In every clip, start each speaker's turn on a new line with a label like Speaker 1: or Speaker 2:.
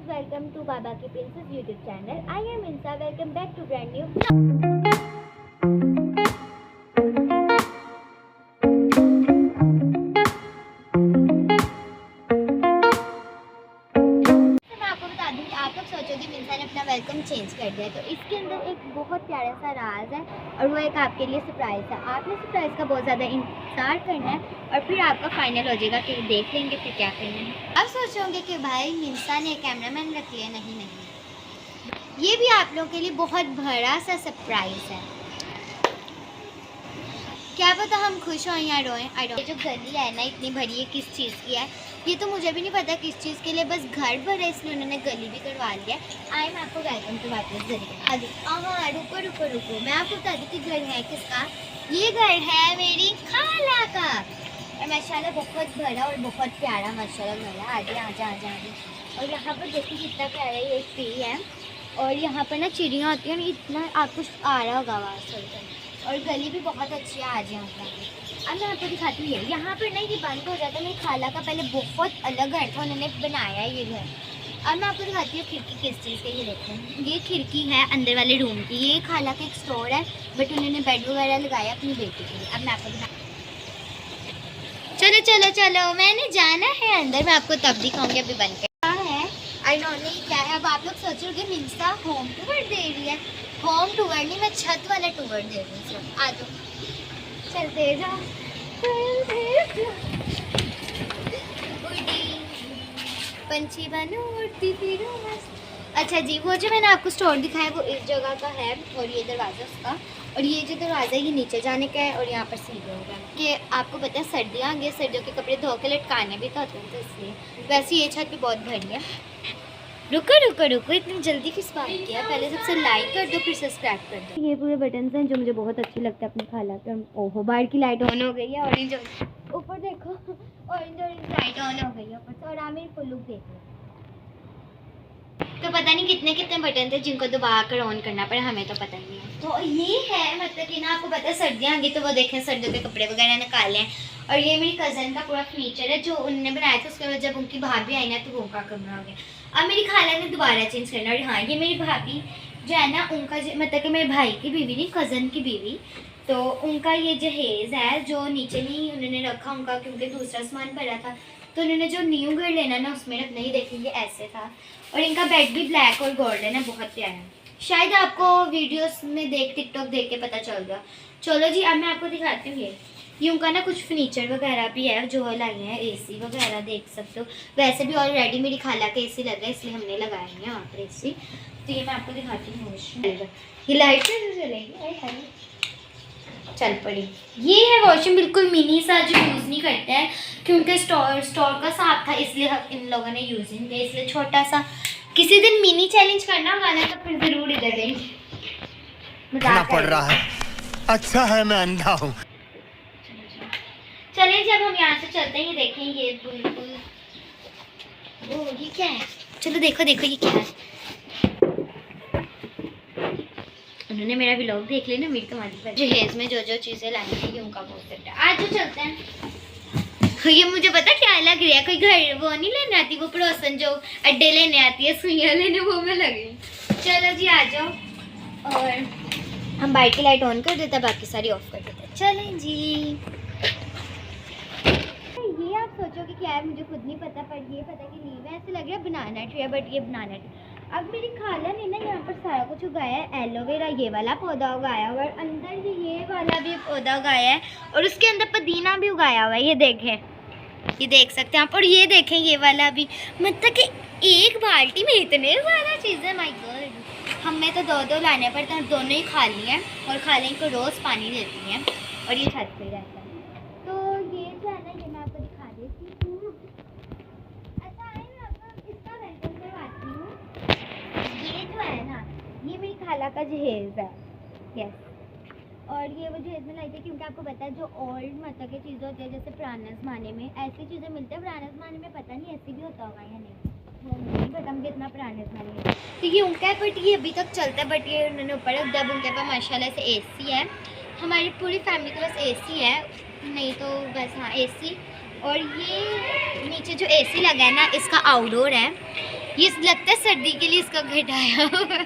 Speaker 1: guys, welcome to Baba Ki Princess YouTube channel. I am Insa. Welcome back to brand new vlog. मैं आपको बता दूं कि आप लोग सोचोगे मिंसा ने अपना वेलकम चेंज कर दिया, तो इसके अंदर एक बहुत प्यारा सा राज है और वो एक आपके लिए सरप्राइज़ है। आपने सरप्राइज़ का बहुत ज़्यादा इंतजार करना है और फिर आपका फाइनल हो जाएगा कि देख लेंगे फिर क्या करना है। आप सोच रहे होंगे कि भाई मिंसा ने कैमरामैन रख लिया। नहीं, ये भी आप लोगों के लिए बहुत बड़ा सा सरप्राइज़ है। क्या पता हम खुश हों या रोएं। ये जो गली है ना इतनी भरी है, किस चीज़ की है ये तो मुझे भी नहीं पता किस चीज़ के लिए, बस घर भर है इसलिए उन्होंने गली भी करवा लिया। आई मैं आपको वेलकम टू वापस जरिए आगे। हाँ रुको मैं आपको बता दूँ कि घर है किसका। ये घर है मेरी खाला का और माशाल्लाह बहुत बड़ा और बहुत प्यारा माशाल्लाह घर है। आगे आगे और यहाँ पर देखिए कितना प्यारा ये एक ट्री है और यहाँ पर ना चिड़ियाँ आती हैं, इतना आपको आ रहा होगा आवाज़। और गली भी बहुत अच्छी है। आज यहाँ पर अब मैं आपको दिखाती हूँ। यहाँ पर ना ये बंद हो जाता है। मेरी खाला का पहले बहुत अलग घर था, उन्होंने बनाया है ये घर। अब मैं आपको दिखाती हूँ खिड़की किस चीज़ की। ये देखो ये खिड़की है अंदर वाले रूम की। ये खाला का एक स्टोर है बट उन्होंने बेड वगैरह लगाया अपनी बेटी के लिए। अब मैं आपको दिखाती चलो मैंने जाना है अंदर। मैं आपको तब दिखाऊंगी, अभी बंद कर आई नो नहीं क्या है। अब आप लोग सोचोगे मिंसा होम टूर दे रही है। होम टूर नहीं, मैं छत वाला टूर दे रही हूँ। आ जाओ चलते जाओ। पंछी बनो उड़ती फिरो मस्त। अच्छा जी, वो जो मैंने आपको स्टोर दिखाया वो इस जगह का है और ये दरवाज़ा उसका और ये जो दरवाज़ा है ये नीचे जाने का है और यहाँ पर सीढ़ियों का। कि आपको पता है सर्दियाँ आ गई, सर्दियों के कपड़े धो के लटकाने भी तो होते हैं, तो इसलिए वैसे ये छत भी बहुत भरी है। रुको इतनी जल्दी किस बात किया। पहले सबसे लाइक कर दो फिर सब्सक्राइब कर दो। ये पूरे बटन हैं जो मुझे बहुत अच्छी लगता है अपनी खाला के। ओहो बाहर की लाइट ऑन हो गई है, ऑरेंज ऊपर देखो ऑरेंज लाइट ऑन हो गई है ऊपर से। और आप मेरी फुल लुक देखो। तो पता नहीं कितने बटन थे जिनको दबा कर ऑन करना पड़ा, हमें तो पता नहीं है। तो ये है मतलब कि ना आपको पता है सर्दियाँ आ गई तो वो देखें सर्दियों के कपड़े वगैरह निकाले हैं। और ये मेरी कज़न का पूरा फर्नीचर है जो उन्होंने बनाया था। उसके बाद जब उनकी भाभी आई ना तो वो का कमरा हो गया। अब मेरी खाला ने दोबारा चेंज करना। और हाँ ये मेरी भाभी जो है ना उनका मतलब कि मेरे भाई की बीवी नहीं, कज़न की बीवी, तो उनका ये जहेज़ है जो नीचे नहीं उन्होंने रखा उनका, क्योंकि दूसरा सामान भरा था तो उन्होंने जो न्यू घर लेना ना उसमें रखना ही। देखेंगे ऐसे था। और इनका बेड भी ब्लैक और गोल्डन है, बहुत प्यारा है। शायद आपको वीडियोस में टिकटॉक देख के पता चल गया। चलो जी अब मैं आपको दिखाती हूँ। ये उनका ना कुछ फर्नीचर वगैरह भी है जो लाए हैं। एसी वगैरह देख सकते हो। वैसे भी ऑलरेडी मेरी खाला के एसी लगा है इसलिए हमने लगाए हैं वहाँ पर एसी। तो ये मैं आपको दिखाती हूँ। ये लाइट से चलेगी, चल पड़ी। ये है वॉशरूम, बिल्कुल मिनी सा जो यूज़ नहीं करते हैं क्योंकि स्टोर का साफ था इसलिए इन लोगों ने यूज़ नहीं किया, इसलिए छोटा सा। किसी दिन मिनी चैलेंज करना वाला तो फिर जरूर इधर देंगे।
Speaker 2: पड़ रहा है। अच्छा है मैं अंधा हूँ।
Speaker 1: चलिए जब हम यहाँ से चलते हैं। ये देखें ये बिल्कुल वो ये क्या है। चलो देखो ये क्या है। उन्होंने मेरा व्लॉग देख लिया ना, मेरी तो मारी जहेज में जो चीज़ें लाई थी उनका बहुत सेट है। आज जो चलते हैं। ये मुझे पता क्या लग रहा है, कोई घर वो नहीं लेने आती, वो पड़ोसन जो अड्डे लेने आती है सुइयाँ लेने, वो में लगी। चलो जी आ जाओ और हम बाइक की लाइट ऑन कर देते हैं, बाकी सारी ऑफ कर देते हैं। चलें जी। ये आप सोचोगे क्या है, मुझे खुद नहीं पता, पर ये पता कि लीव है। ऐसे लग रहा है बनाना ट्री है बट ये बनाना ट्री। अब मेरी खाला ने ना यहाँ पर सारा कुछ उगाया है। एलोवेरा ये वाला पौधा उगाया हुआ है और अंदर भी ये वाला भी पौधा उगाया है और उसके अंदर पुदीना भी उगाया हुआ है। ये देखें, ये देख सकते हैं आप। और ये देखें ये वाला भी, मतलब कि एक बाल्टी में इतने ज़्यादा चीज़ें। माय गॉड, हमें तो दो लाने पड़ते हैं, दोनों ही खा लिए हैं और खाले को रोज़ पानी देती हैं और ये छत पे रहता है। तो ये जो है ना ये मैं आपको दिखा देती हूँ। अच्छा है ना, आपको इसका वेलकम करवाती हूँ। ये जो है ना ये मेरी खाला का जहेज़ है। यस, और ये वो जहेज़ में लाई थी क्योंकि आपको पता है जो ओल्ड मतलब की चीज़ें होती है जैसे पुराने ज़माने में ऐसी चीज़ें मिलती है। पुराने ज़माने में पता नहीं ऐसी भी होता होगा या नहीं, वो नहीं पता मुझे इतना पुराने ज़माने में। तो ये उनका है बट ये अभी तक चलता है, बट ये उन्होंने ऊपर जब उनके पास माशाल्लाह से एसी है। हमारी पूरी फैमिली के पास एसी है, नहीं तो बस हाँ एसी और ये नीचे जो एसी लगा है ना, इसका आउटडोर है। ये लगता है सर्दी के लिए इसका घटाया हुआ है।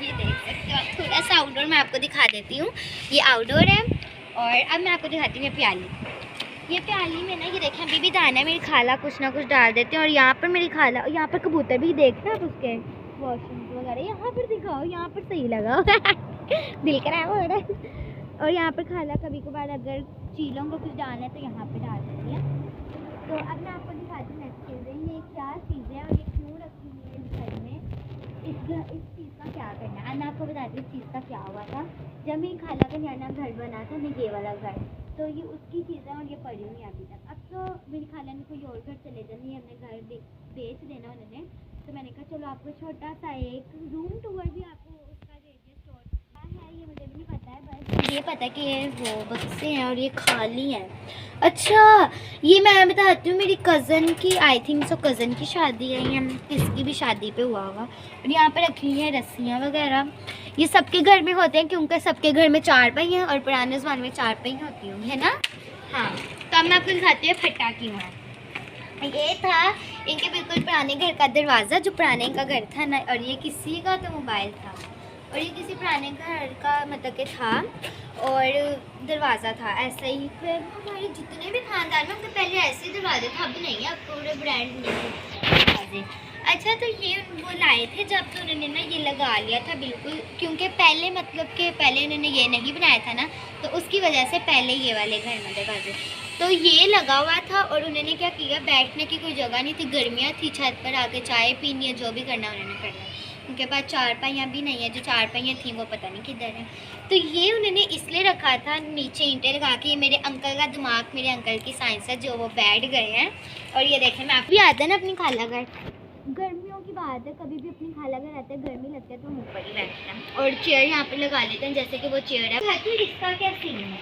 Speaker 1: ये देख सकते हो आप। थोड़ा सा आउटडोर मैं आपको दिखा देती हूँ। ये आउटडोर है और अब मैं आपको दिखाती हूँ ये प्याली। ये प्याली में ना ये देखें अभी भी दाना है, मेरी खाला कुछ ना कुछ डाल देते हैं। और यहाँ पर मेरी खाला, यहाँ पर कबूतर भी देखना आप उसके वॉशरूम वगैरह यहाँ पर दिखाओ, यहाँ पर सही लगाओ। दिल खराब हो रहा है। और यहाँ पर खाला कभी कभार अगर चीलों को कुछ डालना है तो यहाँ पे डाल देती है। तो अब मैं आपको दिखाती हूँ नेक्स्ट चीज़ें, ये क्या चीज़ है और ये क्यों रखी हुई है घर में, इस चीज़ का क्या करना है। मैं आपको बताती हूँ इस चीज़ का क्या हुआ था। जब मेरी खाला का नया घर बना था ना, ये वाला घर, तो ये उसकी चीज़ें और ये पड़ी हुई अभी तक। अब तो मेरी खाला ने कोई और घर चले जानी है, अपने घर बेच देना उन्होंने। तो मैंने कहा चलो आपको छोटा सा एक रूम टूर भी आपको उसका रेडियस स्टोर है, ये मुझे भी नहीं पता है, बस ये पता है कि ये वो बक्से हैं और ये खाली हैं। अच्छा ये मैं बताती हूँ, मेरी कज़न की, आई थिंक सो कज़न की शादी है या किसकी भी शादी पे हुआ होगा। और यहाँ पे रखी हैं रस्सियाँ वगैरह। ये सबके घर में होते हैं क्योंकि सबके घर में 4 पहिए हैं और पुराने ज़माने में 4 पहिए होती होंगी, है ना। हाँ तो अब मैं आपको दिखाती हूँ फटाकी वहाँ। ये था इनके बिल्कुल पुराने घर का दरवाज़ा, जो पुराने का घर था ना। और ये किसी का तो मोबाइल था और ये किसी पुराने घर का मतलब के था और दरवाज़ा था ऐसा ही। फिर हमारे जितने भी खानदान में उनके पहले ऐसे ही दरवाजे थे, अब नहीं है, अब पूरे ब्रांड दरवाजे। अच्छा तो ये वो लाए थे जब, तो उन्होंने ना ये लगा लिया था बिल्कुल, क्योंकि पहले मतलब कि पहले उन्होंने ये नहीं बनाया था ना, तो उसकी वजह से पहले ये वाले घर में दरवाजे तो ये लगा हुआ था। और उन्होंने क्या किया, बैठने की कोई जगह नहीं थी, गर्मियाँ थी, छत पर आके चाय पीनी है, जो भी करना उन्होंने करना। उनके पास 4 पहियाँ भी नहीं है, जो 4 पहियाँ थी वो पता नहीं किधर है। तो ये उन्होंने इसलिए रखा था नीचे ईंटें लगा के। ये मेरे अंकल का दिमाग, मेरे अंकल की साइंस है जो वो बैठ गए हैं। और ये देखें, मैं आपको याद है ना अपनी खाला घर, गर्मियों की बात है, कभी भी अपनी खाला घर आते हैं गर्मी लगती है तो हम ऊपर ही बैठते हैं और चेयर यहाँ पर लगा लेते हैं, जैसे कि वो चेयर है। तो इसका क्या सीन है,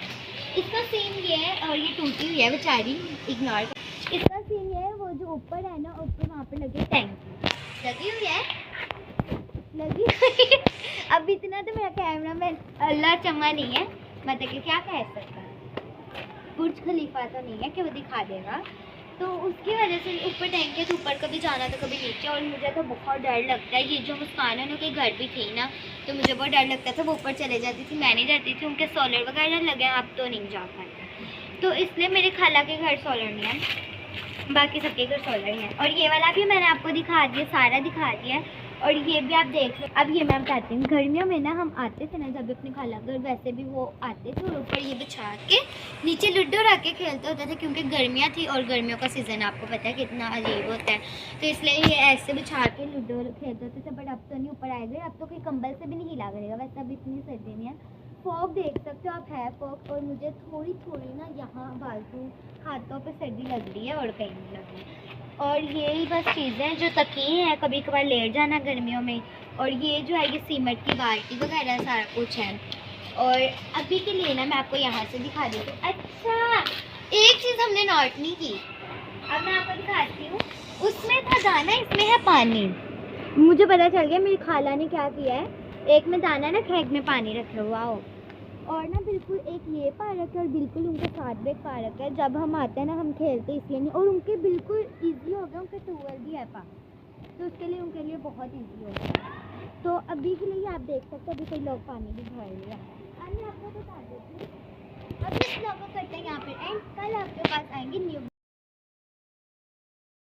Speaker 1: इसका सीन ये है, और ये टूटी हुई है बेचारी, इग्नोर। इसका सीन ये है, वो जो ऊपर है ना, ऊपर वहाँ पे लगी टैंकी लगी हुई है, लगी हुई। अब इतना तो मेरा कैमरा मैन अल्लाह चम्मा नहीं है, मतलब कि क्या कह सकता है, बुर्ज खलीफा तो नहीं है कि वो दिखा देगा। तो उसकी वजह से ऊपर टैंकी तो ऊपर कभी जाना तो कभी नीचे। और मुझे तो बहुत डर लगता है, ये जो मुस्कान है उनके घर भी थी ना, तो मुझे बहुत डर लगता था, वो ऊपर चले जाती थी, मैं नहीं जाती थी। उनके सोलर वगैरह लगे, अब तो नहीं जा पाते, तो इसलिए मेरे खाला के घर सोलर नहीं है, बाकी सबके घर सोलर ही है। और ये वाला भी मैंने आपको दिखा दिया, सारा दिखा दिया है। और ये भी आप देख लो। अब ये मैं बताती हूँ, गर्मियों में ना हम आते थे ना जब भी अपने खाला घर, वैसे भी वो आते थे और ऊपर ये बिछा के नीचे लूडो रख के खेलते होते थे, क्योंकि गर्मियाँ थी और गर्मियों का सीज़न आपको पता है कितना अजीब होता है, तो इसलिए ये ऐसे बिछा के लूडो खेलते होते थे। बट अब तो नहीं ऊपर आए गए, अब तो कोई कंबल से भी नहीं हिला करेगा, वैसे अब इतनी सर्दी नहीं है। फॉग देख सकते हो आप, है फॉग, और मुझे थोड़ी थोड़ी ना यहाँ बाजू हाथों पे सर्दी लग रही है और कहीं नहीं लग रही है। और यही बस चीज़ें जो तकिए हैं, कभी कभार लेट जाना गर्मियों में। और ये जो है ये सीमेंट की बाल्टी वगैरह सारा कुछ है। और अभी के लिए ना मैं आपको यहाँ से दिखा देती हूँ। अच्छा एक चीज़ हमने नोट नहीं की, अब मैं आपको दिखाती हूँ। उसमें था दाना, इसमें है पानी। मुझे पता चल गया मेरी खाला ने क्या किया है, एक में दाना ना खेग में पानी रखा हुआ हो, और ना बिल्कुल एक ये पार्क है और बिल्कुल उनके साथ भी एक पार्क है। जब हम आते हैं ना हम खेलते इसलिए नहीं, और उनके बिल्कुल इजी हो गया, उनके टूअल भी है पास, तो उसके लिए उनके लिए बहुत इजी हो गया। तो अभी के लिए आप देख सकते हो, अभी कई लोग पानी भी भर लिया। अब मैं आपको बता देती हूँ, अब इस ब्लॉग को करते हैं यहाँ पर एंड। कल आपके पास आएंगे न्यू